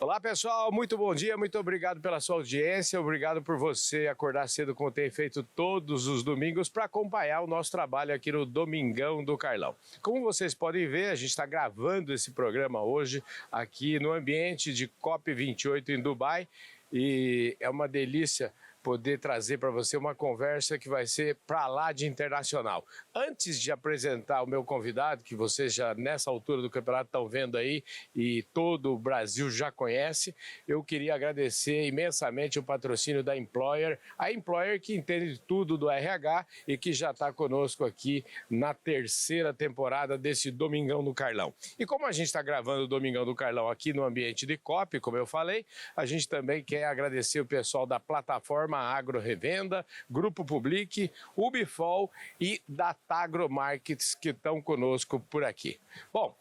Olá pessoal, muito bom dia, muito obrigado pela sua audiência, obrigado por você acordar cedo como tem feito todos os domingos para acompanhar o nosso trabalho aqui no Domingão do Carlão. Como vocês podem ver, a gente está gravando esse programa hoje aqui no ambiente de COP28 em Dubai e é uma delícia poder trazer para você uma conversa que vai ser para lá de internacional. Antes de apresentar o meu convidado, que vocês já nessa altura do campeonato estão vendo aí e todo o Brasil já conhece, eu queria agradecer imensamente o patrocínio da Employer, a Employer que entende de tudo do RH e que já está conosco aqui na terceira temporada desse Domingão do Carlão. E como a gente está gravando o Domingão do Carlão aqui no ambiente de COP, como eu falei, a gente também quer agradecer o pessoal da plataforma Agro Revenda, Grupo Public, Ubifol e Datagro Markets que estão conosco por aqui. Bom,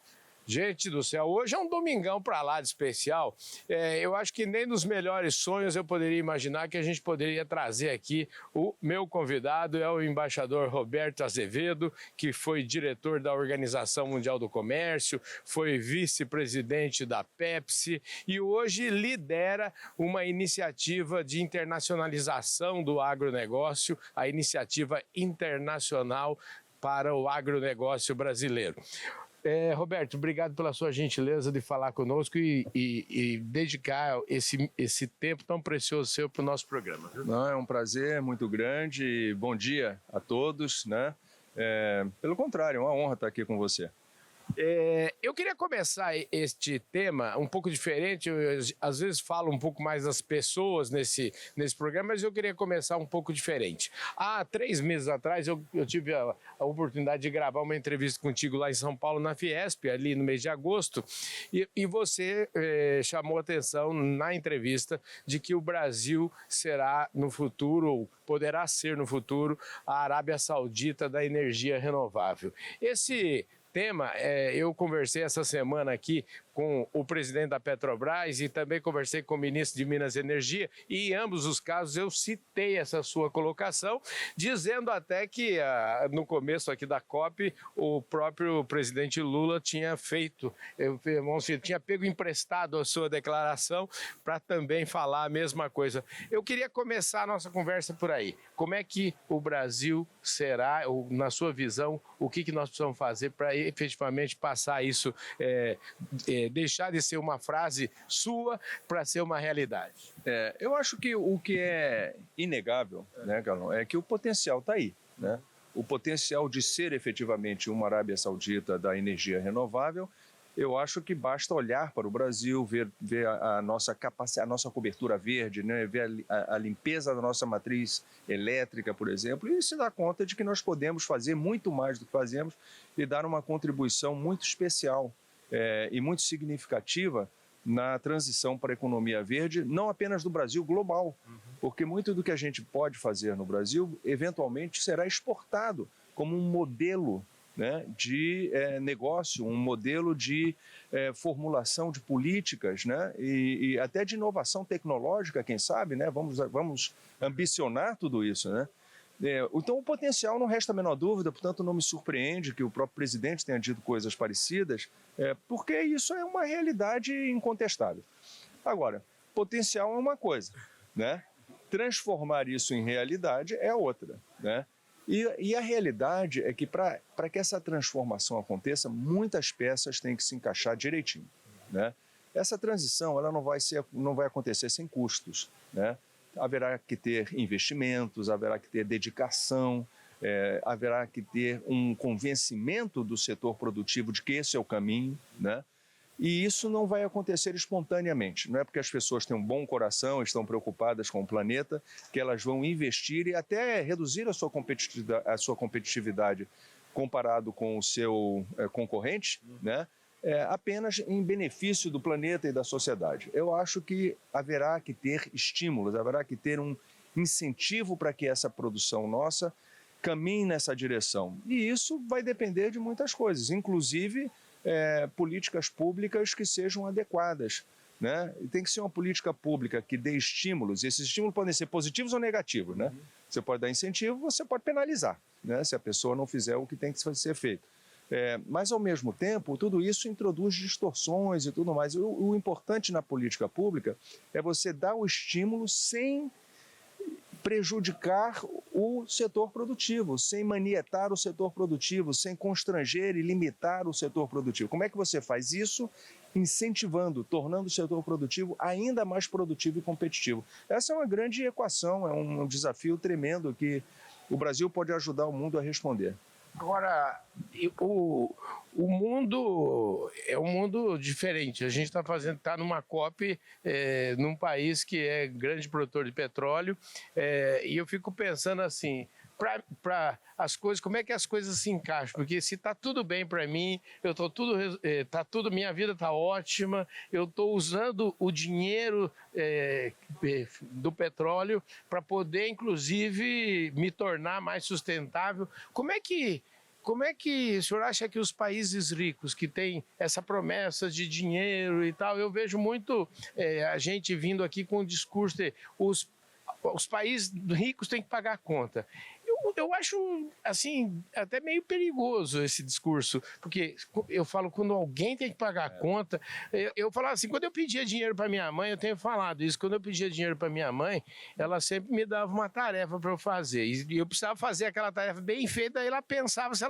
gente do céu, hoje é um domingão para lá de especial. Eu acho que nem nos melhores sonhos eu poderia imaginar que a gente poderia trazer aqui o meu convidado, é o embaixador Roberto Azevedo, que foi diretor da Organização Mundial do Comércio, foi vice-presidente da Pepsi e hoje lidera uma iniciativa de internacionalização do agronegócio, a Iniciativa Internacional para o Agronegócio Brasileiro. Roberto, obrigado pela sua gentileza de falar conosco e dedicar esse tempo tão precioso seu para o nosso programa. Não, é um prazer muito grande. Bom dia a todos, né? Pelo contrário, é uma honra estar aqui com você. Eu queria começar este tema um pouco diferente, eu às vezes falo um pouco mais das pessoas nesse programa, mas eu queria começar um pouco diferente. Há 3 meses atrás eu tive a oportunidade de gravar uma entrevista contigo lá em São Paulo, na Fiesp, ali no mês de agosto, e você chamou atenção na entrevista de que o Brasil será no futuro, ou poderá ser no futuro, a Arábia Saudita da energia renovável. Esse tema, eu conversei essa semana aqui com o presidente da Petrobras e também conversei com o ministro de Minas e Energia e em ambos os casos eu citei essa sua colocação, dizendo até que no começo aqui da COP o próprio presidente Lula tinha tinha pego emprestado a sua declaração para também falar a mesma coisa. Eu queria começar a nossa conversa por aí. Como é que o Brasil será, ou, na sua visão, o que nós precisamos fazer para efetivamente passar isso, deixar de ser uma frase sua para ser uma realidade? Eu acho que o que é inegável, né, Carlão, é que o potencial está aí, né? O potencial de ser efetivamente uma Arábia Saudita da energia renovável, eu acho que basta olhar para o Brasil, ver a nossa capacidade, a nossa cobertura verde, né? Ver a limpeza da nossa matriz elétrica, por exemplo, e se dar conta de que nós podemos fazer muito mais do que fazemos e dar uma contribuição muito especial e muito significativa na transição para a economia verde, não apenas do Brasil, global, porque muito do que a gente pode fazer no Brasil, eventualmente será exportado como um modelo, né, de negócio, um modelo de formulação de políticas, né, e até de inovação tecnológica, quem sabe, né, vamos ambicionar tudo isso, né. Então o potencial não resta a menor dúvida, portanto não me surpreende que o próprio presidente tenha dito coisas parecidas, porque isso é uma realidade incontestável. Agora, potencial é uma coisa, né, transformar isso em realidade é outra, né. E a realidade é que para que essa transformação aconteça, muitas peças têm que se encaixar direitinho, né? Essa transição ela não vai acontecer sem custos, né? Haverá que ter investimentos, haverá que ter dedicação, haverá que ter um convencimento do setor produtivo de que esse é o caminho, né? E isso não vai acontecer espontaneamente, não é porque as pessoas têm um bom coração, estão preocupadas com o planeta, que elas vão investir e até reduzir a sua competitividade comparado com o seu concorrente, né? Apenas em benefício do planeta e da sociedade. Eu acho que haverá que ter estímulos, haverá que ter um incentivo para que essa produção nossa caminhe nessa direção. E isso vai depender de muitas coisas, inclusive políticas públicas que sejam adequadas, né? E tem que ser uma política pública que dê estímulos, e esses estímulos podem ser positivos ou negativos, né? Você pode dar incentivo, você pode penalizar, né? Se a pessoa não fizer o que tem que ser feito. Mas, ao mesmo tempo, tudo isso introduz distorções e tudo mais. O importante na política pública é você dar o estímulo sem prejudicar o setor produtivo, sem manietar o setor produtivo, sem constranger e limitar o setor produtivo. Como é que você faz isso? Incentivando, tornando o setor produtivo ainda mais produtivo e competitivo. Essa é uma grande equação, é um desafio tremendo que o Brasil pode ajudar o mundo a responder. Agora, o mundo é um mundo diferente. A gente está numa COP, num país que é grande produtor de petróleo, e eu fico pensando assim, para as coisas, como é que as coisas se encaixam? Porque se está tudo bem para mim, minha vida está ótima, eu estou usando o dinheiro do petróleo para poder, inclusive, me tornar mais sustentável. Como é que o senhor acha que os países ricos que têm essa promessa de dinheiro e tal, eu vejo muito a gente vindo aqui com o discurso de os países ricos têm que pagar a conta. Eu acho, assim, até meio perigoso esse discurso, porque eu falo, quando alguém tem que pagar a conta, eu falo assim, quando eu pedia dinheiro para minha mãe, eu tenho falado isso, quando eu pedia dinheiro para minha mãe, ela sempre me dava uma tarefa para eu fazer, e eu precisava fazer aquela tarefa bem feita, aí ela pensava se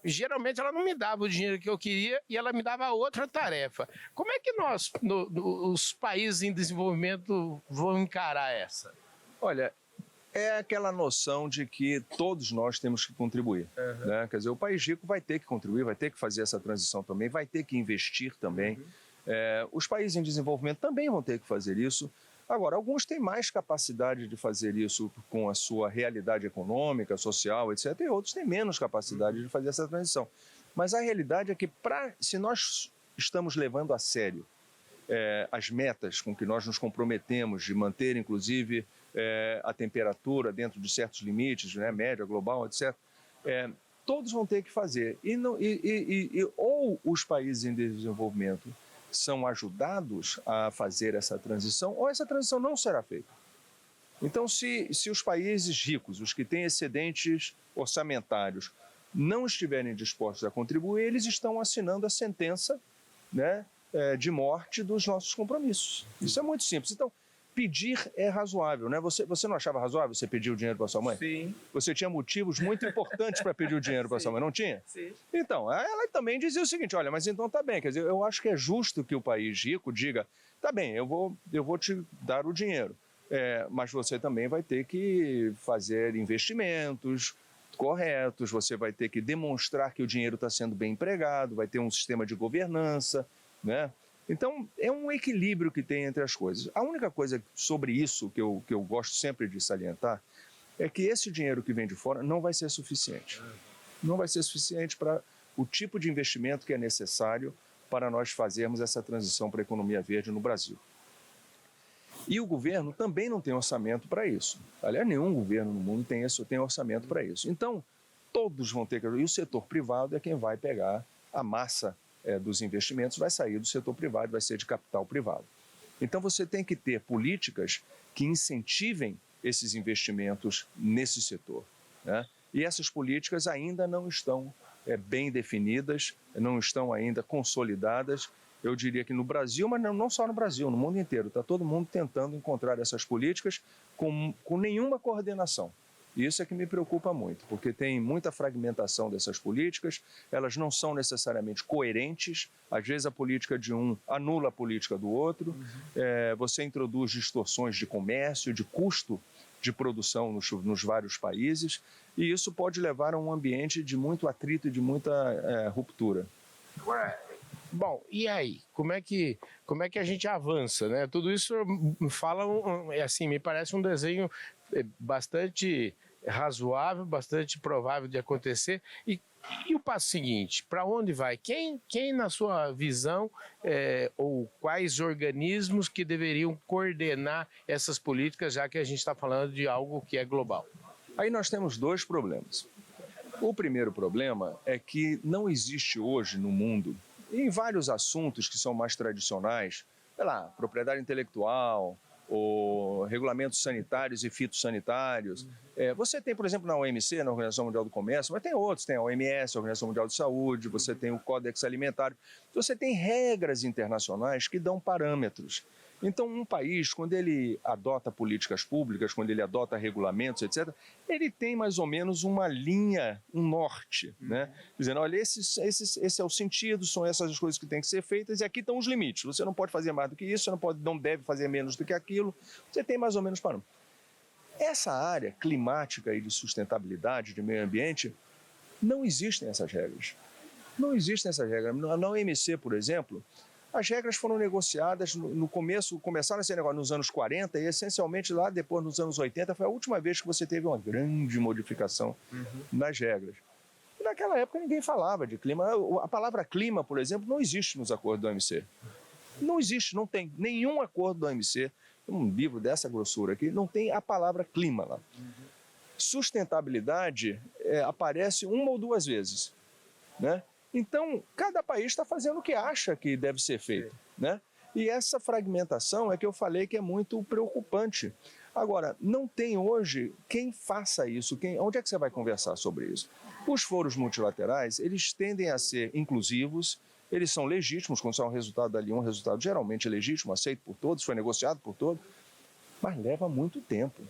geralmente ela não me dava o dinheiro que eu queria, e ela me dava outra tarefa. Como é que nós, os países em desenvolvimento, vão encarar essa? Olha, é aquela noção de que todos nós temos que contribuir. Né? Quer dizer, o país rico vai ter que contribuir, vai ter que fazer essa transição também, vai ter que investir também. Os países em desenvolvimento também vão ter que fazer isso. Agora, alguns têm mais capacidade de fazer isso com a sua realidade econômica, social, etc., e outros têm menos capacidade de fazer essa transição. Mas a realidade é que, se nós estamos levando a sério as metas com que nós nos comprometemos de manter, inclusive, a temperatura dentro de certos limites, né, média, global, etc., todos vão ter que fazer. Ou os países em desenvolvimento são ajudados a fazer essa transição, ou essa transição não será feita. Então, se os países ricos, os que têm excedentes orçamentários, não estiverem dispostos a contribuir, eles estão assinando a sentença, né, de morte dos nossos compromissos. Isso é muito simples. Então, pedir é razoável, né? Você não achava razoável você pedir o dinheiro para sua mãe? Sim. Você tinha motivos muito importantes para pedir o dinheiro para sua mãe, não tinha? Sim. Então, ela também dizia o seguinte, olha, mas então tá bem, quer dizer, eu acho que é justo que o país rico diga, tá bem, eu vou te dar o dinheiro, mas você também vai ter que fazer investimentos corretos, você vai ter que demonstrar que o dinheiro está sendo bem empregado, vai ter um sistema de governança, né? Então, é um equilíbrio que tem entre as coisas. A única coisa sobre isso que eu gosto sempre de salientar é que esse dinheiro que vem de fora não vai ser suficiente. Não vai ser suficiente para o tipo de investimento que é necessário para nós fazermos essa transição para a economia verde no Brasil. E o governo também não tem orçamento para isso. Aliás, nenhum governo no mundo tem orçamento para isso. Então, todos vão ter que... E o setor privado é quem vai pegar a massa dos investimentos, vai sair do setor privado, vai ser de capital privado. Então, você tem que ter políticas que incentivem esses investimentos nesse setor, né? E essas políticas ainda não estão bem definidas, não estão ainda consolidadas. Eu diria que no Brasil, mas não só no Brasil, no mundo inteiro, está todo mundo tentando encontrar essas políticas com nenhuma coordenação. E isso é que me preocupa muito, porque tem muita fragmentação dessas políticas, elas não são necessariamente coerentes, às vezes a política de um anula a política do outro, você introduz distorções de comércio, de custo de produção nos vários países, e isso pode levar a um ambiente de muito atrito e de muita ruptura. Bom, e aí? Como é que a gente avança, né? Tudo isso assim, me parece um desenho bastante razoável, bastante provável de acontecer. E o passo seguinte, para onde vai? Quem, na sua visão, ou quais organismos que deveriam coordenar essas políticas, já que a gente está falando de algo que é global? Aí nós temos dois problemas. O primeiro problema é que não existe hoje no mundo, em vários assuntos que são mais tradicionais, sei lá, propriedade intelectual, ou regulamentos sanitários e fitossanitários. Você tem, por exemplo, na OMC, na Organização Mundial do Comércio, mas tem outros, tem a OMS, a Organização Mundial de Saúde, você tem o Códex Alimentar, você tem regras internacionais que dão parâmetros. Então, um país, quando ele adota políticas públicas, quando ele adota regulamentos, etc., ele tem mais ou menos uma linha, um norte, né? Dizendo, olha, esse é o sentido, são essas as coisas que têm que ser feitas, e aqui estão os limites. Você não pode fazer mais do que isso, você não deve fazer menos do que aquilo, você tem mais ou menos parâmetros. Essa área climática e de sustentabilidade, de meio ambiente, não existem essas regras. Não existem essas regras. Na OMC, por exemplo, as regras foram negociadas no começo, começaram a ser negociadas nos anos 40 e essencialmente lá depois nos anos 80 foi a última vez que você teve uma grande modificação nas regras. E naquela época ninguém falava de clima. A palavra clima, por exemplo, não existe nos acordos da OMC. Não existe, não tem nenhum acordo da OMC, um livro dessa grossura aqui, não tem a palavra clima lá. Sustentabilidade aparece uma ou duas vezes, né? Então, cada país está fazendo o que acha que deve ser feito, né? E essa fragmentação é que eu falei que é muito preocupante. Agora, não tem hoje quem faça isso. Onde é que você vai conversar sobre isso? Os foros multilaterais, eles tendem a ser inclusivos, eles são legítimos, quando sai um resultado dali, um resultado geralmente legítimo, aceito por todos, foi negociado por todos, mas leva muito tempo.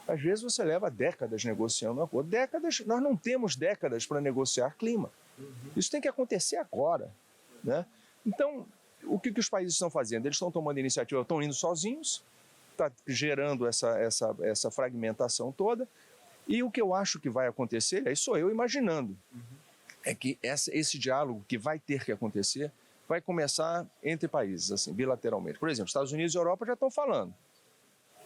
Às vezes você leva décadas negociando um acordo. Nós não temos décadas para negociar clima. Isso tem que acontecer agora, né? Então, o que os países estão fazendo? Eles estão tomando iniciativa, estão indo sozinhos, está gerando essa fragmentação toda, e o que eu acho que vai acontecer, aí sou eu imaginando, é que esse diálogo que vai ter que acontecer vai começar entre países, assim, bilateralmente. Por exemplo, Estados Unidos e Europa já estão falando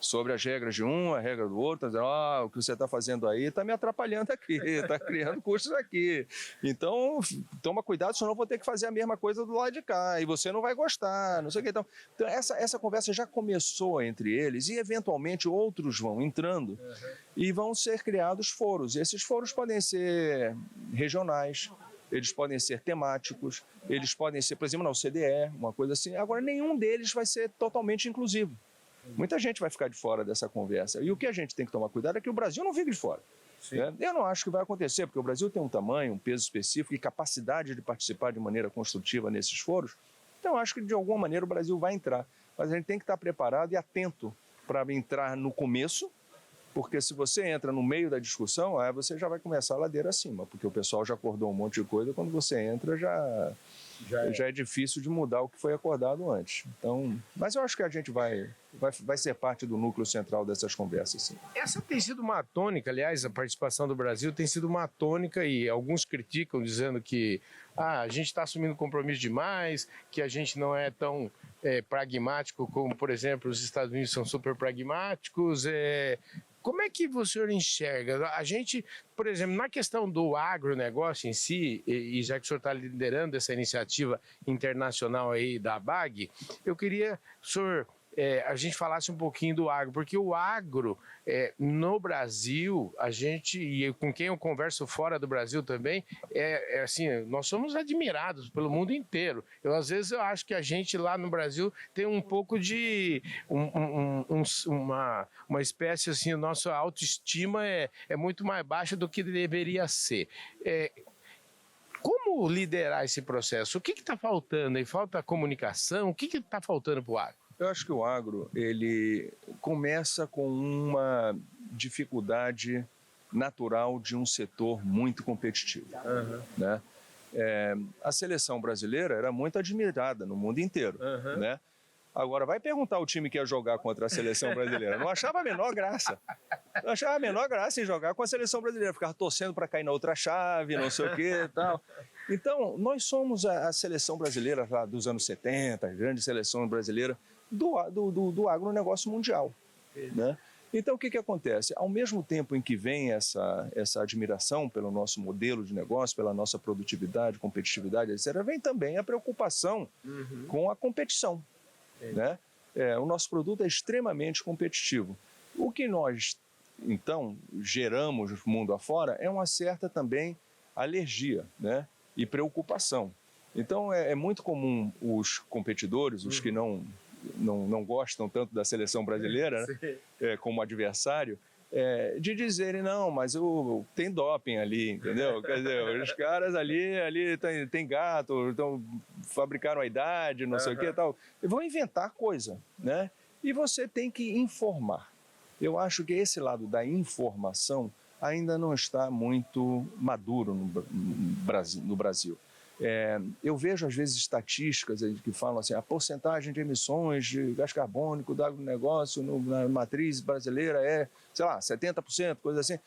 sobre as regras de um, a regra do outro, dizendo, o que você está fazendo aí está me atrapalhando aqui, está criando custos aqui. Então, toma cuidado, senão eu vou ter que fazer a mesma coisa do lado de cá, e você não vai gostar, não sei o que. Então essa conversa já começou entre eles, e eventualmente outros vão entrando, e vão ser criados foros. E esses foros podem ser regionais, eles podem ser temáticos, eles podem ser, por exemplo, na OCDE, uma coisa assim. Agora, nenhum deles vai ser totalmente inclusivo. Muita gente vai ficar de fora dessa conversa. E o que a gente tem que tomar cuidado é que o Brasil não fique de fora. Né? Eu não acho que vai acontecer, porque o Brasil tem um tamanho, um peso específico e capacidade de participar de maneira construtiva nesses foros. Então, eu acho que, de alguma maneira, o Brasil vai entrar. Mas a gente tem que estar preparado e atento para entrar no começo, porque se você entra no meio da discussão, aí você já vai começar a ladeira acima, porque o pessoal já acordou um monte de coisa, quando você entra já é difícil de mudar o que foi acordado antes. Então, mas eu acho que a gente vai ser parte do núcleo central dessas conversas. Sim. Essa tem sido uma tônica, aliás, a participação do Brasil tem sido uma tônica e alguns criticam dizendo que a gente está assumindo compromisso demais, que a gente não é tão pragmático como, por exemplo, os Estados Unidos são super pragmáticos. Como é que o senhor enxerga? A gente, por exemplo, na questão do agronegócio em si, e já que o senhor está liderando essa iniciativa internacional aí da ABAG, eu queria que o senhor a gente falasse um pouquinho do agro, porque o agro no Brasil, a gente, e com quem eu converso fora do Brasil também, assim, nós somos admirados pelo mundo inteiro. Às vezes eu acho que a gente lá no Brasil tem um pouco de uma espécie assim, a nossa autoestima é muito mais baixa do que deveria ser. Como liderar esse processo? O que está faltando aí? Falta comunicação? O que está faltando para o agro? Eu acho que o agro, ele começa com uma dificuldade natural de um setor muito competitivo. Né? A seleção brasileira era muito admirada no mundo inteiro. Né? Agora, vai perguntar ao time que ia jogar contra a seleção brasileira. Não achava a menor graça. Não achava a menor graça em jogar com a seleção brasileira. Ficava torcendo para cair na outra chave, não sei o quê e tal. Então, nós somos a seleção brasileira lá dos anos 70, a grande seleção brasileira do agronegócio mundial. Né? Então, o que acontece? Ao mesmo tempo em que vem essa admiração pelo nosso modelo de negócio, pela nossa produtividade, competitividade, etc., vem também a preocupação com a competição. Né? O nosso produto é extremamente competitivo. O que nós, então, geramos mundo afora é uma certa também alergia, né? E preocupação. Então, é muito comum os competidores, os que não não gostam tanto da seleção brasileira, né? Como adversário, de dizerem, não, mas tem doping ali, entendeu? Quer dizer, os caras ali tem gato, então fabricaram a idade, não sei o que e tal. E vão inventar coisa, né? E você tem que informar. Eu acho que esse lado da informação ainda não está muito maduro no Brasil. Eu vejo, às vezes, estatísticas que falam assim, a porcentagem de emissões de gás carbônico do agronegócio na matriz brasileira é, sei lá, 70%, coisa assim.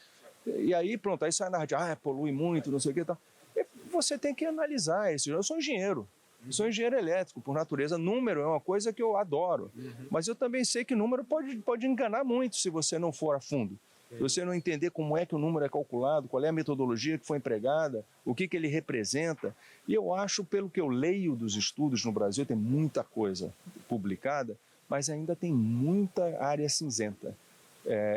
E aí, pronto, aí sai a narrativa, polui muito, não sei o que e tal. E você tem que analisar isso. Eu sou engenheiro elétrico, por natureza. Número é uma coisa que eu adoro. Mas eu também sei que número pode enganar muito se você não for a fundo. Se você não entender como é que o número é calculado, qual é a metodologia que foi empregada, o que ele representa. E eu acho, pelo que eu leio dos estudos no Brasil, tem muita coisa publicada, mas ainda tem muita área cinzenta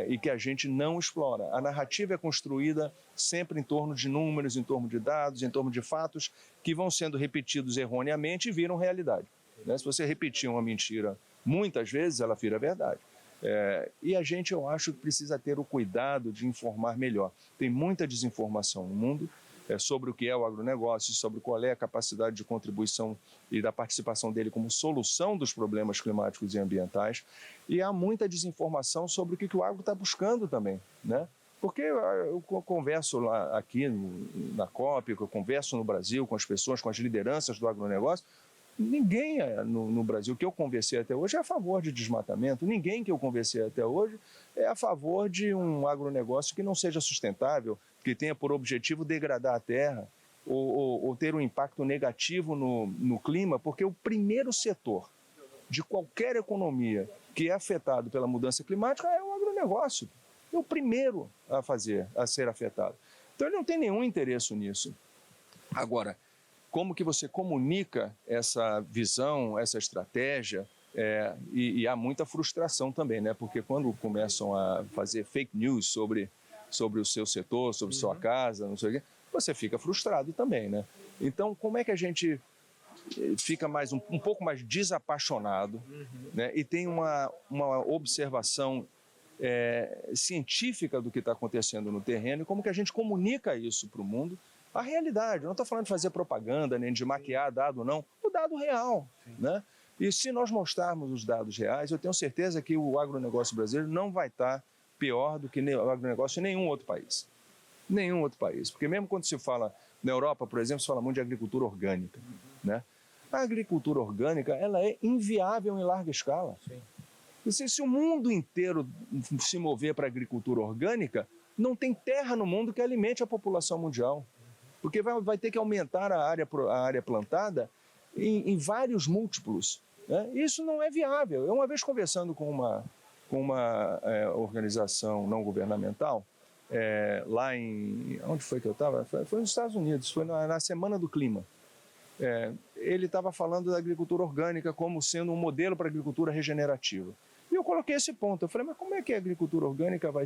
e que a gente não explora. A narrativa é construída sempre em torno de números, em torno de dados, em torno de fatos que vão sendo repetidos erroneamente e viram realidade. Né? Se você repetir uma mentira muitas vezes, ela vira verdade. E a gente, eu acho, que precisa ter o cuidado de informar melhor. Tem muita desinformação no mundo sobre o que é o agronegócio, sobre qual é a capacidade de contribuição e da participação dele como solução dos problemas climáticos e ambientais. E há muita desinformação sobre o que o agro está buscando também, né? Porque eu converso lá aqui na COP, eu converso no Brasil com as pessoas, com as lideranças do agronegócio. Ninguém no Brasil que eu conversei até hoje é a favor de desmatamento. Ninguém que eu conversei até hoje é a favor de um agronegócio que não seja sustentável, que tenha por objetivo degradar a terra ou ter um impacto negativo no clima, porque o primeiro setor de qualquer economia que é afetado pela mudança climática é o agronegócio. É o primeiro a ser afetado. Então ele não tem nenhum interesse nisso. Agora, como que você comunica essa visão, essa estratégia, e há muita frustração também, né? Porque quando começam a fazer fake news sobre o seu setor, sobre sua casa, não sei o quê, você fica frustrado também, né? Então, como é que a gente fica um pouco mais desapaixonado, né? E tem uma observação científica do que está acontecendo no terreno e como que a gente comunica isso para o mundo? A realidade, eu não estou falando de fazer propaganda, nem de maquiar dado, não. O dado real, né? E se nós mostrarmos os dados reais, eu tenho certeza que o agronegócio brasileiro não vai estar pior do que o agronegócio em nenhum outro país. Nenhum outro país. Porque mesmo quando se fala na Europa, por exemplo, se fala muito de agricultura orgânica, né? A agricultura orgânica, ela é inviável em larga escala. Se o mundo inteiro se mover para a agricultura orgânica, não tem terra no mundo que alimente a população mundial. Porque vai ter que aumentar a área plantada em vários múltiplos. Né? Isso não é viável. Eu, uma vez conversando com uma organização não governamental, lá em... Onde foi que eu estava? Foi nos Estados Unidos, foi na Semana do Clima. Ele estava falando da agricultura orgânica como sendo um modelo para a agricultura regenerativa. E eu coloquei esse ponto. Eu falei, mas como é que a agricultura orgânica vai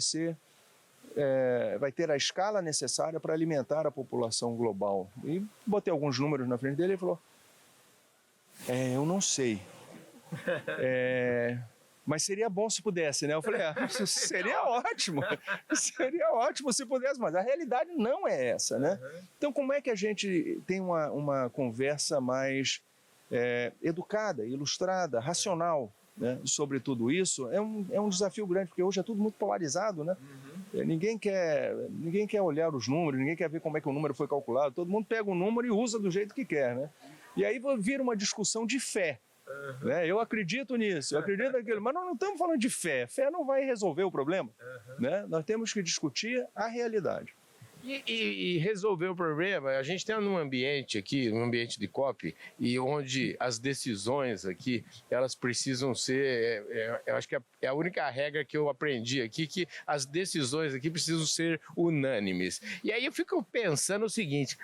ter a escala necessária para alimentar a população global? E botei alguns números na frente dele e ele falou, eu não sei. Mas seria bom se pudesse, né? Eu falei, seria ótimo se pudesse, mas a realidade não é essa, né? Então, como é que a gente tem uma conversa mais educada, ilustrada, racional, né, sobre tudo isso? É um desafio grande, porque hoje é tudo muito polarizado, né? Ninguém quer olhar os números, ninguém quer ver como é que o número foi calculado, todo mundo pega o número e usa do jeito que quer, né? E aí vira uma discussão de fé. Né? Eu acredito nisso, eu acredito naquilo, mas nós não estamos falando de fé. Fé não vai resolver o problema. Né? Nós temos que discutir a realidade. E resolver o problema, a gente está num ambiente aqui, num ambiente de COP, e onde as decisões aqui, elas precisam ser, eu acho que é a única regra que eu aprendi aqui, que as decisões aqui precisam ser unânimes. E aí eu fico pensando o seguinte,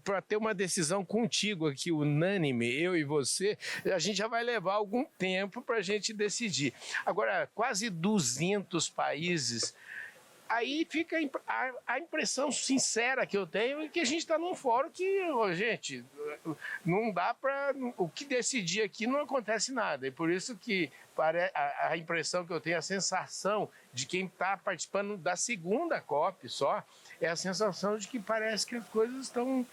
para ter uma decisão contigo aqui, unânime, eu e você, a gente já vai levar algum tempo para a gente decidir. Agora, quase 200 países aí fica a impressão sincera que eu tenho é que a gente está num fórum que, gente, não dá para... O que decidir aqui não acontece nada. E por isso que a impressão que eu tenho, a sensação de quem está participando da segunda COP só, é a sensação de que parece que as coisas estão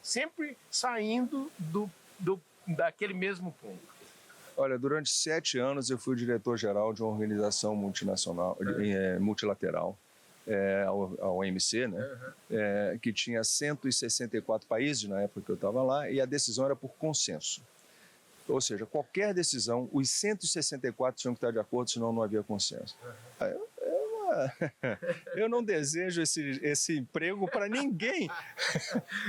sempre saindo daquele mesmo ponto. Olha, durante 7 anos eu fui diretor-geral de uma organização multinacional, multilateral, a OMC, né? Que tinha 164 países na época que eu estava lá, e a decisão era por consenso. Ou seja, qualquer decisão, os 164 tinham que estar de acordo, senão não havia consenso. Eu não desejo esse emprego para ninguém,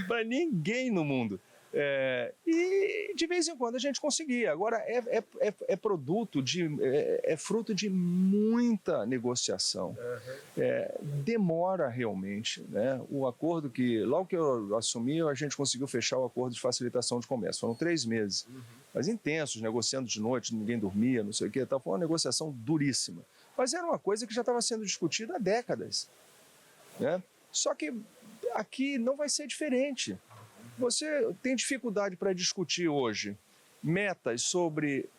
para ninguém no mundo. E de vez em quando a gente conseguia. Agora é fruto de muita negociação. Demora realmente, né? O acordo que logo que eu assumi, a gente conseguiu fechar o acordo de facilitação de comércio. Foram 3 meses, mas intensos, negociando de noite, ninguém dormia, não sei o que. Foi uma negociação duríssima. Mas era uma coisa que já estava sendo discutida há décadas, né? Só que aqui não vai ser diferente. Você tem dificuldade para discutir hoje metas sobre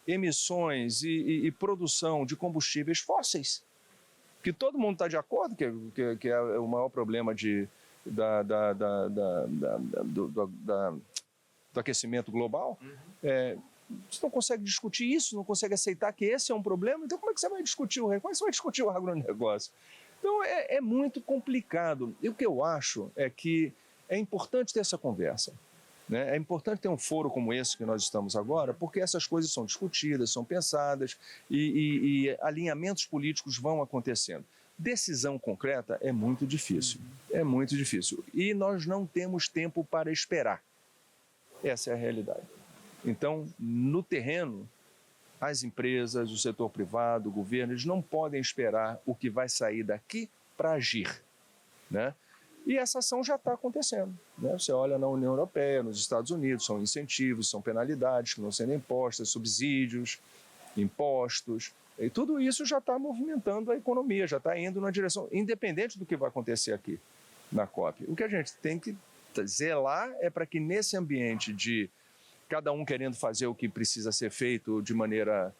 emissões e produção de combustíveis fósseis, que todo mundo está de acordo que é o maior problema do aquecimento global. Você não consegue discutir isso, não consegue aceitar que esse é um problema, então como é que você vai discutir como é que você vai discutir o agronegócio? Então é muito complicado. E o que eu acho é que é importante ter essa conversa, né? É importante ter um foro como esse que nós estamos agora, porque essas coisas são discutidas, são pensadas e alinhamentos políticos vão acontecendo. Decisão concreta é muito difícil, E nós não temos tempo para esperar. Essa é a realidade. Então, no terreno, as empresas, o setor privado, o governo, eles não podem esperar o que vai sair daqui para agir, né? E essa ação já está acontecendo, né? Você olha na União Europeia, nos Estados Unidos, são incentivos, são penalidades que vão sendo impostas, subsídios, impostos, e tudo isso já está movimentando a economia, já está indo na direção, independente do que vai acontecer aqui na COP. O que a gente tem que zelar é para que nesse ambiente de cada um querendo fazer o que precisa ser feito de maneira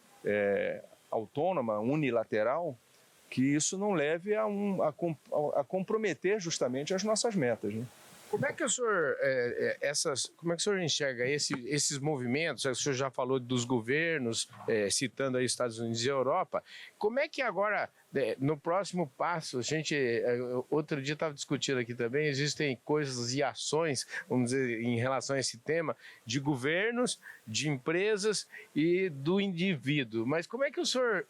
autônoma, unilateral, que isso não leve a comprometer justamente as nossas metas, né? Como é que o senhor enxerga esses movimentos? O senhor já falou dos governos, citando aí Estados Unidos e Europa. Como é que agora, no próximo passo, outro dia estava discutindo aqui também, existem coisas e ações, vamos dizer, em relação a esse tema, de governos, de empresas e do indivíduo. Mas como é que o senhor,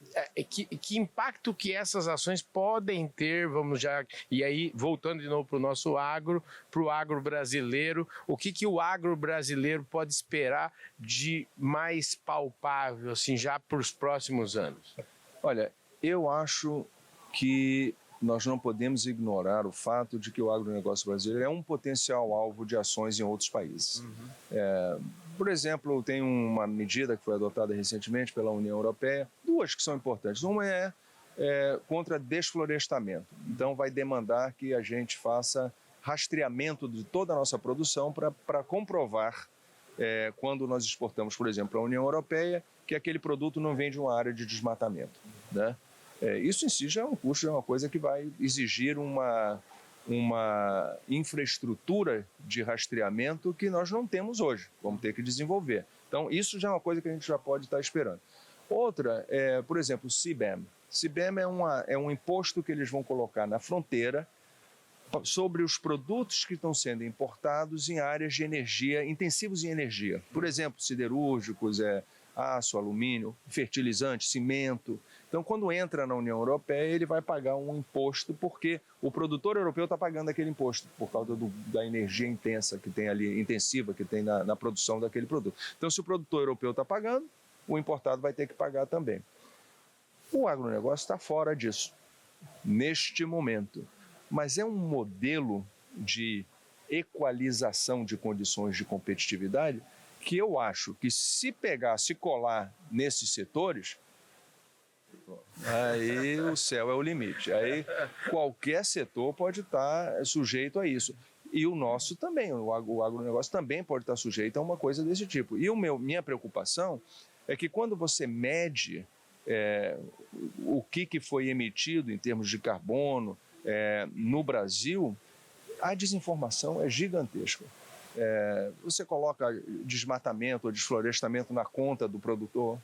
que impacto que essas ações podem ter, e aí voltando de novo para o nosso agro, para o agro brasileiro, o que o agro brasileiro pode esperar de mais palpável, assim, já para os próximos anos? Olha, eu acho que nós não podemos ignorar o fato de que o agronegócio brasileiro é um potencial alvo de ações em outros países. Por exemplo, tem uma medida que foi adotada recentemente pela União Europeia, 2 que são importantes. Uma é contra desflorestamento. Então, vai demandar que a gente faça rastreamento de toda a nossa produção para comprovar, quando nós exportamos, por exemplo, para a União Europeia, que aquele produto não vem de uma área de desmatamento, né? Isso em si já é um custo, é uma coisa que vai exigir uma infraestrutura de rastreamento que nós não temos hoje, vamos ter que desenvolver. Então, isso já é uma coisa que a gente já pode estar esperando. Outra por exemplo, o CBAM. CBAM é um imposto que eles vão colocar na fronteira sobre os produtos que estão sendo importados em áreas de energia, intensivos em energia. Por exemplo, siderúrgicos, aço, alumínio, fertilizante, cimento. Então, quando entra na União Europeia, ele vai pagar um imposto porque o produtor europeu está pagando aquele imposto por causa da energia intensa que tem ali, intensiva que tem na produção daquele produto. Então, se o produtor europeu está pagando, o importado vai ter que pagar também. O agronegócio está fora disso, neste momento. Mas é um modelo de equalização de condições de competitividade que eu acho que se colar nesses setores, pronto. Aí o céu é o limite. Aí qualquer setor pode estar sujeito a isso. E o nosso também, o agronegócio também pode estar sujeito a uma coisa desse tipo. E minha preocupação é que quando você mede o que foi emitido em termos de carbono no Brasil, a desinformação é gigantesca. Você coloca desmatamento ou desflorestamento na conta do produtor,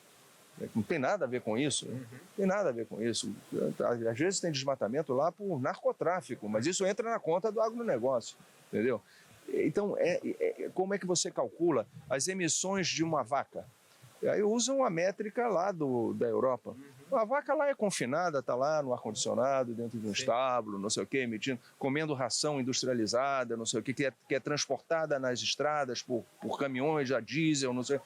não tem nada a ver com isso, não tem nada a ver com isso. Às vezes tem desmatamento lá por narcotráfico, mas isso entra na conta do agronegócio, entendeu? Então, como é que você calcula as emissões de uma vaca? Aí usam a métrica lá da Europa. A vaca lá é confinada, está lá no ar-condicionado, dentro de um estábulo, não sei o quê, comendo ração industrializada, não sei o quê, que é transportada nas estradas por caminhões a diesel, não sei.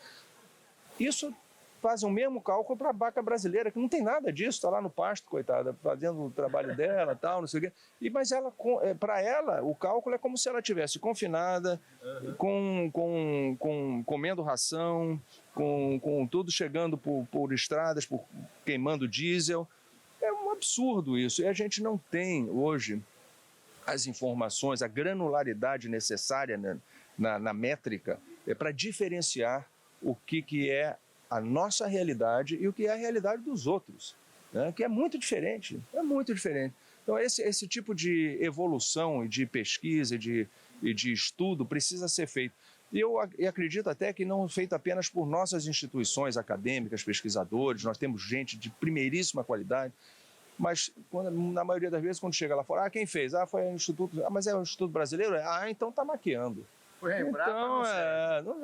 Isso fazem o mesmo cálculo para a vaca brasileira, que não tem nada disso, está lá no pasto, coitada, fazendo o trabalho dela, tal, não sei o quê. Mas para ela, o cálculo é como se ela estivesse confinada, comendo ração, com tudo chegando por estradas, queimando diesel. É um absurdo isso. E a gente não tem hoje as informações, a granularidade necessária na métrica para diferenciar o que é a nossa realidade e o que é a realidade dos outros, né? Que é muito diferente, Então, esse tipo de evolução e de pesquisa e de estudo precisa ser feito. E eu acredito até que não feito apenas por nossas instituições acadêmicas, pesquisadores, nós temos gente de primeiríssima qualidade, mas na maioria das vezes, quando chega lá fora, quem fez? Foi o Instituto, mas é o Instituto Brasileiro? Então está maquiando.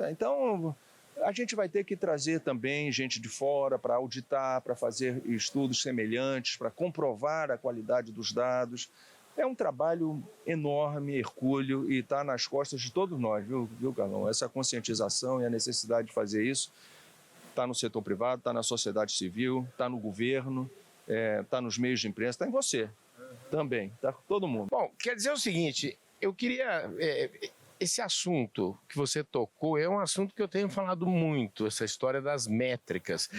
Então, a gente vai ter que trazer também gente de fora para auditar, para fazer estudos semelhantes, para comprovar a qualidade dos dados. É um trabalho enorme, hercúleo, e está nas costas de todos nós, viu, Carlão? Essa conscientização e a necessidade de fazer isso está no setor privado, está na sociedade civil, está no governo, está nos meios de imprensa, está em você também, está todo mundo. Bom, quer dizer o seguinte, eu queria... Esse assunto que você tocou é um assunto que eu tenho falado muito, essa história das métricas.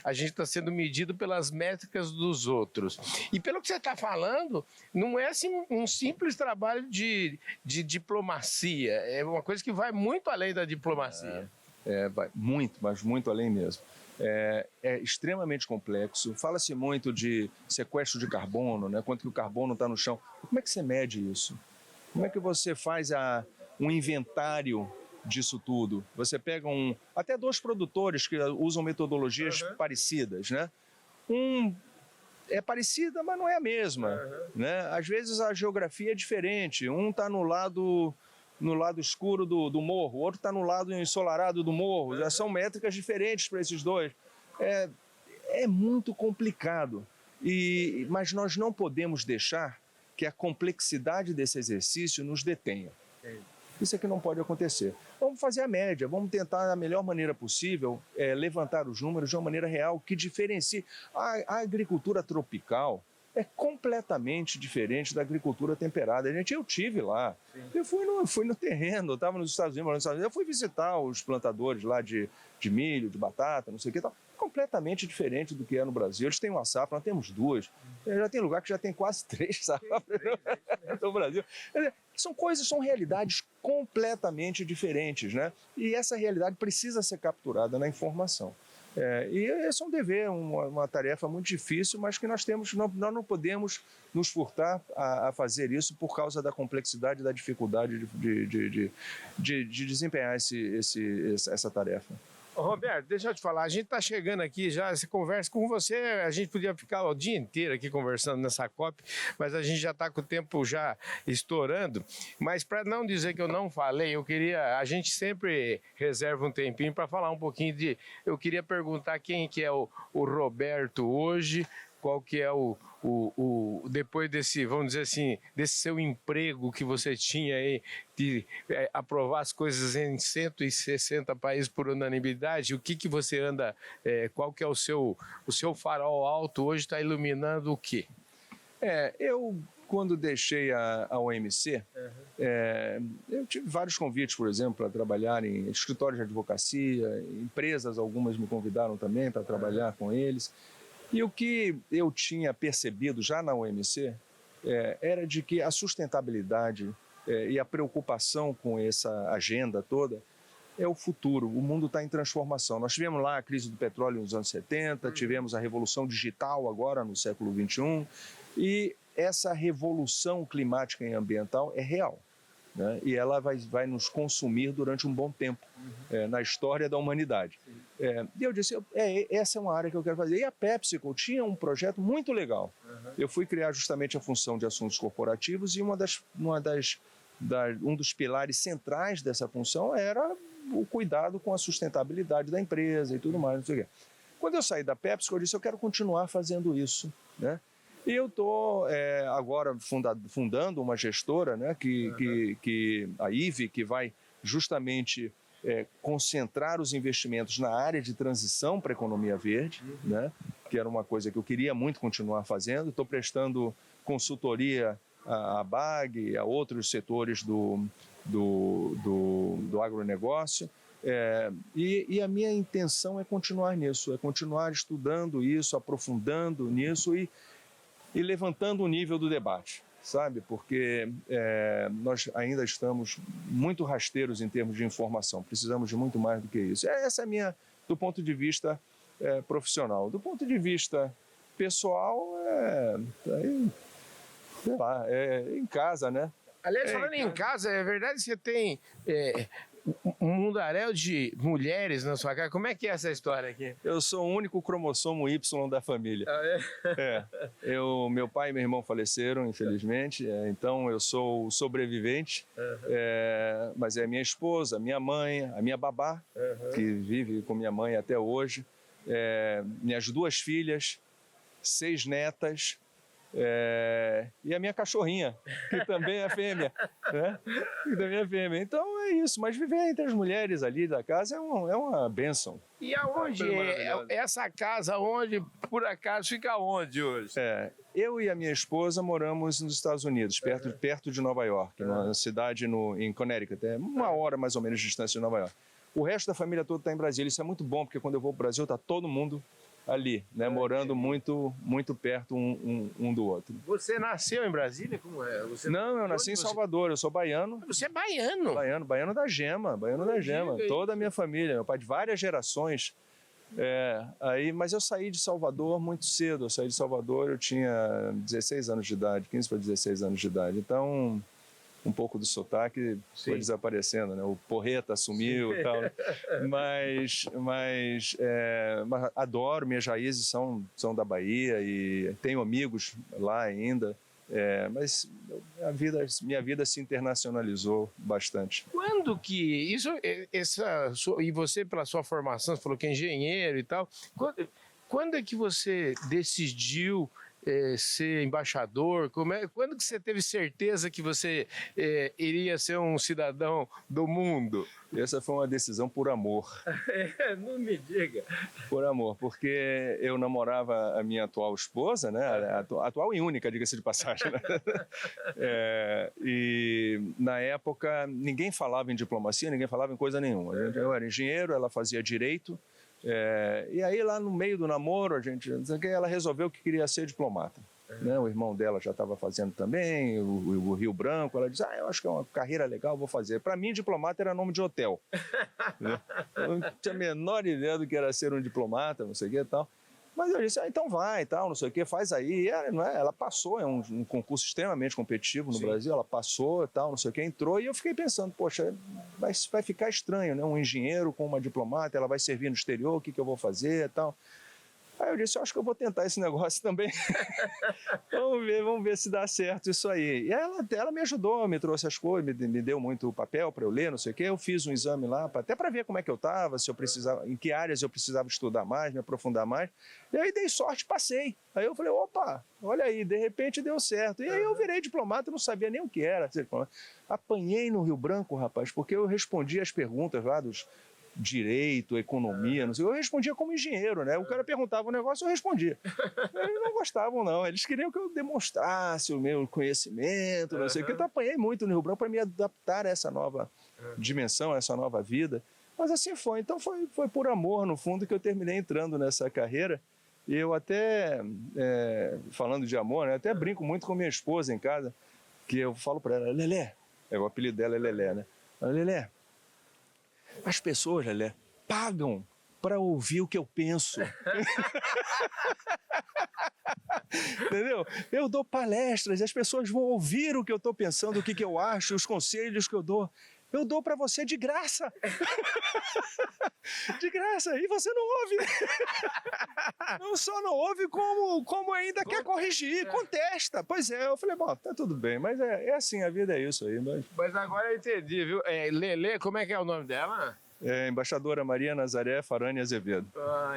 A gente está sendo medido pelas métricas dos outros. E pelo que você está falando, não é assim, um simples trabalho de diplomacia, é uma coisa que vai muito além da diplomacia. Vai muito, mas muito além mesmo. É extremamente complexo. Fala-se muito de sequestro de carbono, né? Quanto que o carbono está no chão. Como é que você mede isso? Como é que você faz um inventário disso tudo? Você pega até dois produtores que usam metodologias parecidas, né? É parecida, mas não é a mesma, né? Às vezes a geografia é diferente. Um está no lado escuro do morro, o outro está no lado ensolarado do morro. Já são métricas diferentes para esses dois. É muito complicado. Mas nós não podemos deixar que a complexidade desse exercício nos detenha. Isso é que não pode acontecer. Vamos fazer a média, vamos tentar da melhor maneira possível levantar os números de uma maneira real que diferencie. A agricultura tropical é completamente diferente da agricultura temperada. Eu tive lá, eu fui no terreno, eu estava nos Estados Unidos, eu fui visitar os plantadores lá de milho, de batata, não sei o que tal. Completamente diferente do que é no Brasil. Eles têm uma safra, nós temos duas. Já tem lugar que já tem quase 3 safras no Brasil. São realidades completamente diferentes, né? E essa realidade precisa ser capturada na informação. E esse é um dever, uma tarefa muito difícil, mas que nós não podemos nos furtar a fazer isso por causa da complexidade e da dificuldade de desempenhar essa tarefa. Roberto, deixa eu te falar, a gente está chegando aqui já, essa conversa com você, a gente podia ficar o dia inteiro aqui conversando nessa COP, mas a gente já está com o tempo já estourando, mas para não dizer que eu não falei, a gente sempre reserva um tempinho para falar um pouquinho eu queria perguntar quem que é o Roberto hoje, qual que é depois desse, vamos dizer assim, desse seu emprego que você tinha aí, de aprovar as coisas em 160 países por unanimidade, o que você anda, qual que é o seu farol alto hoje, está iluminando o quê? Eu, quando deixei a OMC, eu tive vários convites, por exemplo, para trabalhar em escritórios de advocacia, empresas, algumas me convidaram também para trabalhar com eles. E o que eu tinha percebido já na OMC era de que a sustentabilidade e a preocupação com essa agenda toda é o futuro. O mundo está em transformação. Nós tivemos lá a crise do petróleo nos anos 70, tivemos a revolução digital agora no século XXI, e essa revolução climática e ambiental é real, né? E ela vai nos consumir durante um bom tempo na história da humanidade. E eu disse, essa é uma área que eu quero fazer. E a PepsiCo tinha um projeto muito legal. Eu fui criar justamente a função de assuntos corporativos e um dos pilares centrais dessa função era o cuidado com a sustentabilidade da empresa e tudo mais, não sei o quê. Quando eu saí da PepsiCo, eu disse, eu quero continuar fazendo isso, né? E eu estou agora fundando uma gestora, né, a IVE, que vai justamente concentrar os investimentos na área de transição para a economia verde, né, que era uma coisa que eu queria muito continuar fazendo. Estou prestando consultoria à BAG, a outros setores do agronegócio. E a minha intenção é continuar nisso, é continuar estudando isso, aprofundando nisso e levantando o nível do debate, sabe? Porque nós ainda estamos muito rasteiros em termos de informação, precisamos de muito mais do que isso. Essa é a minha, do ponto de vista profissional. Do ponto de vista pessoal, sei lá, em casa, né? Aliás, falando em casa, é verdade que você tem um mundaréu de mulheres na sua casa. Como é que é essa história aqui? Eu sou o único cromossomo Y da família. Meu pai e meu irmão faleceram, infelizmente, então eu sou o sobrevivente, mas é minha esposa, minha mãe, a minha babá, que vive com minha mãe até hoje, minhas 2 filhas, 6 netas, e a minha cachorrinha, que também é fêmea, né? Que também é fêmea. Então é isso, mas viver entre as mulheres ali da casa é uma bênção. E aonde essa casa, onde, por acaso, fica onde hoje? Eu e a minha esposa moramos nos Estados Unidos, perto de Nova York, numa cidade em Connecticut, 1 hora mais ou menos de distância de Nova York. O resto da família toda está em Brasília. Isso é muito bom, porque quando eu vou para o Brasil está todo mundo ali, né, morando muito, muito perto um do outro. Você nasceu em Brasília? Como é? Não, eu nasci em Salvador, eu sou baiano. Você é baiano? Baiano da Gema, toda a minha família, meu pai de várias gerações. Mas eu saí de Salvador muito cedo, eu tinha 16 anos de idade, 15 para 16 anos de idade, então um pouco do sotaque foi desaparecendo, né? O porreta sumiu e tal, mas adoro, minhas raízes são da Bahia e tenho amigos lá ainda, mas minha vida se internacionalizou bastante. Quando que e você pela sua formação, você falou que é engenheiro e tal, quando é que você decidiu ser embaixador? Quando que você teve certeza que você iria ser um cidadão do mundo? Essa foi uma decisão por amor. Não me diga. Por amor, porque eu namorava a minha atual esposa, né? Atual e única, diga-se de passagem, né? E na época ninguém falava em diplomacia, ninguém falava em coisa nenhuma. Eu era engenheiro, ela fazia direito. E aí lá no meio do namoro ela resolveu que queria ser diplomata, né? O irmão dela já estava fazendo também o Rio Branco. Ela disse, eu acho que é uma carreira legal, vou fazer. Para mim, diplomata era nome de hotel, né? Eu não tinha a menor ideia do que era ser um diplomata, não sei o que e tal. Mas eu disse, então vai e tal, não sei o que, faz aí. E ela passou, é um concurso extremamente competitivo no Brasil, ela passou e tal, não sei o que, entrou. E eu fiquei pensando, poxa, vai ficar estranho, né? Um engenheiro com uma diplomata, ela vai servir no exterior, o que eu vou fazer e tal. Aí eu disse, eu acho que eu vou tentar esse negócio também. vamos ver se dá certo isso aí. E ela me ajudou, me trouxe as coisas, me deu muito papel para eu ler, não sei o quê. Eu fiz um exame lá, até para ver como é que eu estava, se eu precisava, em que áreas eu precisava estudar mais, me aprofundar mais. E aí dei sorte, passei. Aí eu falei, opa, olha aí, de repente deu certo. E aí eu virei diplomata, não sabia nem o que era. Apanhei no Rio Branco, rapaz, porque eu respondi as perguntas lá dos direito, economia, não sei. Eu respondia como engenheiro, né? O cara perguntava um negócio, eu respondia. Eles não gostavam, não. Eles queriam que eu demonstrasse o meu conhecimento, não sei o que. Eu apanhei muito no Rio Branco para me adaptar a essa nova dimensão, a essa nova vida. Mas assim foi. Então foi por amor, no fundo, que eu terminei entrando nessa carreira. E eu até, falando de amor, né, até brinco muito com minha esposa em casa, que eu falo para ela, Lelé, o apelido dela é Lelé, né? Lelé, as pessoas, Lelé, pagam para ouvir o que eu penso. Entendeu? Eu dou palestras, as pessoas vão ouvir o que eu estou pensando, o que eu acho, os conselhos que eu dou. Eu dou para você de graça. De graça. E você não ouve. Não só não ouve, como ainda quer corrigir, contesta. Pois é, eu falei, bom, tá tudo bem, mas é assim, a vida é isso aí. Mas agora eu entendi, viu? Lelê, como é que é o nome dela? Embaixadora Maria Nazaré Farani Azevedo.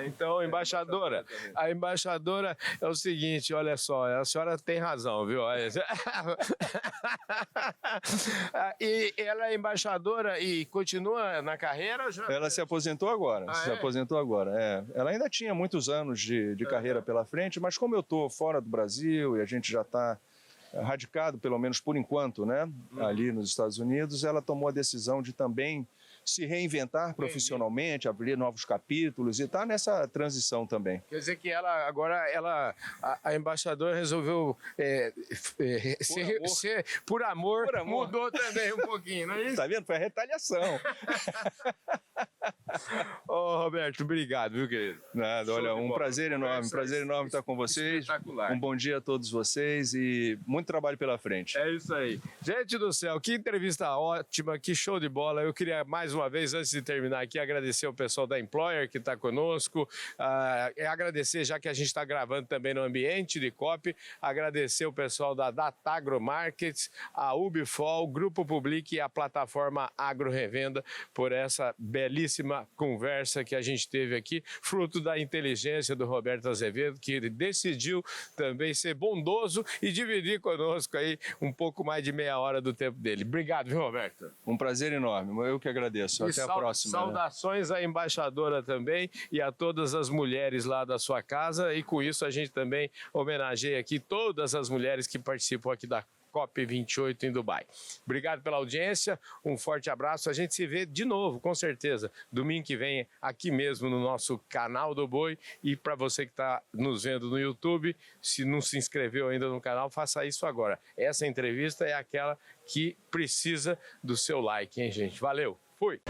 Então, embaixadora, a embaixadora é o seguinte, olha só, a senhora tem razão, viu? E ela é embaixadora e continua na carreira? Ela se aposentou agora, aposentou agora. Ela ainda tinha muitos anos de carreira pela frente, mas como eu estou fora do Brasil e a gente já está radicado, pelo menos por enquanto, né, ali nos Estados Unidos, ela tomou a decisão de também se reinventar profissionalmente, abrir novos capítulos e está nessa transição também. Quer dizer que a embaixadora resolveu por amor, mudou também um pouquinho, não é isso? Tá vendo? Foi a retaliação. Roberto, obrigado, viu, querido? Nada, olha, um prazer enorme estar com vocês. Um bom dia a todos vocês e muito trabalho pela frente. É isso aí. Gente do céu, que entrevista ótima, que show de bola. Eu queria mais uma vez, antes de terminar aqui, agradecer o pessoal da Employer que está conosco, agradecer, já que a gente está gravando também no ambiente de COP, agradecer o pessoal da Datagro Markets, a Ubifol, Grupo Public e a plataforma Agro Revenda por essa belíssima conversa que a gente teve aqui, fruto da inteligência do Roberto Azevedo, que ele decidiu também ser bondoso e dividir conosco aí um pouco mais de meia hora do tempo dele. Obrigado, viu, Roberto? Um prazer enorme, eu que agradeço. Até a próxima. Saudações à embaixadora também e a todas as mulheres lá da sua casa, e com isso a gente também homenageia aqui todas as mulheres que participam aqui da COP28 em Dubai. Obrigado pela audiência, um forte abraço, a gente se vê de novo, com certeza, domingo que vem aqui mesmo no nosso canal do Boi, e para você que está nos vendo no YouTube, se não se inscreveu ainda no canal, faça isso agora. Essa entrevista é aquela que precisa do seu like, hein, gente? Valeu, fui!